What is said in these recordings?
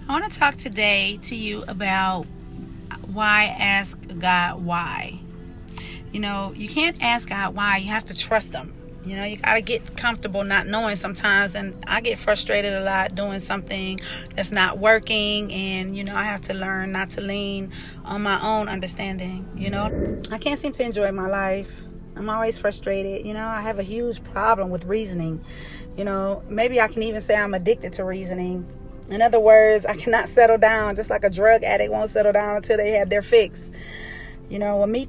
I want to talk today to you about why ask God why. You can't ask God why. You have to trust Him. You got to get comfortable not knowing sometimes. And I get frustrated a lot doing something that's not working. And, I have to learn not to lean on my own understanding. I can't seem to enjoy my life. I'm always frustrated. I have a huge problem with reasoning. Maybe I can even say I'm addicted to reasoning. In other words, I cannot settle down, just like a drug addict won't settle down until they have their fix. With me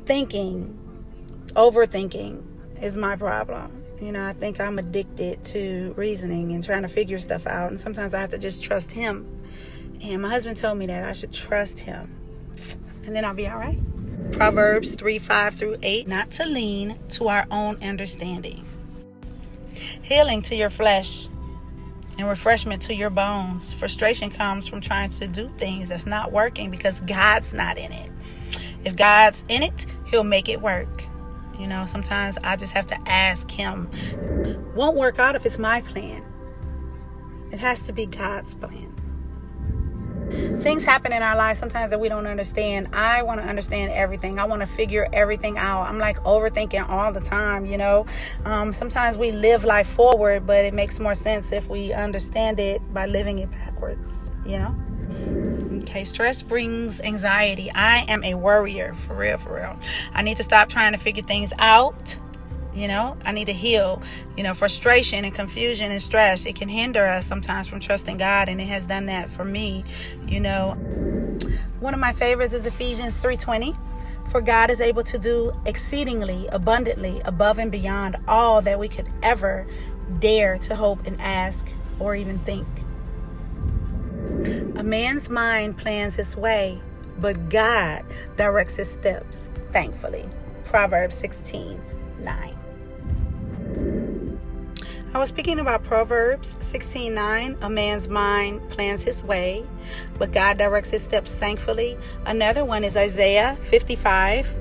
overthinking is my problem. I think I'm addicted to reasoning and trying to figure stuff out. And sometimes I have to just trust Him. And my husband told me that I should trust Him. And then I'll be all right. Proverbs 3:5-8, not to lean to our own understanding. Healing to your flesh and refreshment to your bones. Frustration comes from trying to do things that's not working because God's not in it. If God's in it, He'll make it work. Sometimes I just have to ask Him. Won't work out if it's my plan. It has to be God's plan. Things happen in our lives sometimes that we don't understand. I want to understand everything. I want to figure everything out. I'm like overthinking all the time, Sometimes we live life forward, but it makes more sense if we understand it by living it backwards, Okay, stress brings anxiety. I am a worrier, for real. I need to stop trying to figure things out. I need to heal. Frustration and confusion and stress, it can hinder us sometimes from trusting God, and it has done that for me. One of my favorites is Ephesians 3:20. For God is able to do exceedingly abundantly above and beyond all that we could ever dare to hope and ask or even think. A man's mind plans his way, but God directs his steps, thankfully. Proverbs 16:9. I was speaking about Proverbs 16:9. A man's mind plans his way, but God directs his steps, thankfully. Another one is Isaiah 55,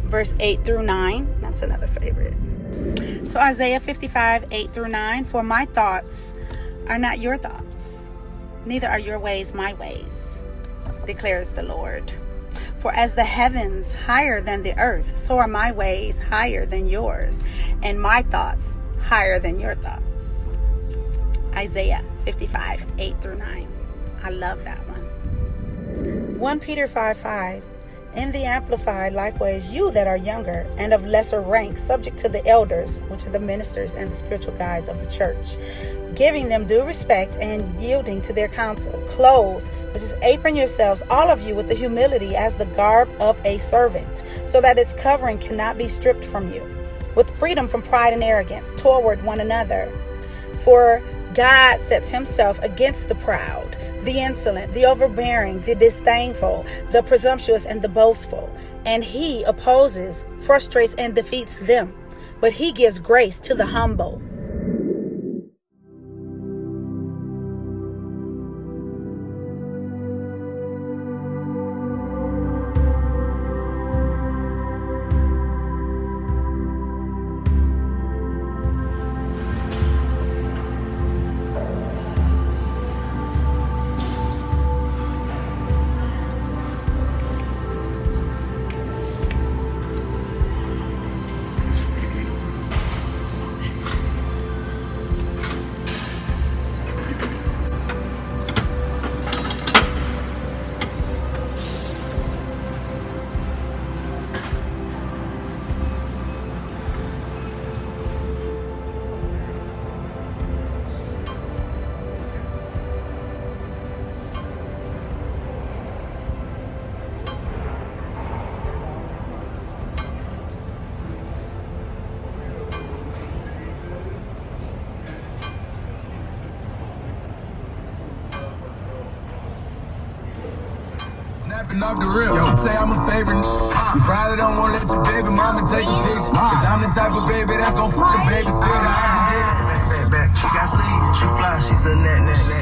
verse 8-9. That's another favorite. So Isaiah 55, 8-9. For my thoughts are not your thoughts, neither are your ways my ways, declares the Lord. For as the heavens higher than the earth, so are my ways higher than yours, and my thoughts higher than your thoughts. Isaiah 55, 8-9. I love that one. 1 Peter 5:5. In the Amplified, likewise, you that are younger and of lesser rank, subject to the elders, which are the ministers and the spiritual guides of the church, giving them due respect and yielding to their counsel. Clothe, which is apron yourselves, all of you, with the humility as the garb of a servant, so that its covering cannot be stripped from you, with freedom from pride and arrogance toward one another. For God sets Himself against the proud, the insolent, the overbearing, the disdainful, the presumptuous, and the boastful. And He opposes, frustrates, and defeats them. But He gives grace to the humble. Snapping off the real. Yo, say I'm a favorite. You probably don't want to let your baby mama take a picture. Cause I'm the type of baby that's gon' fuck a babysitter. Back, she got fleas, she fly, she's a net.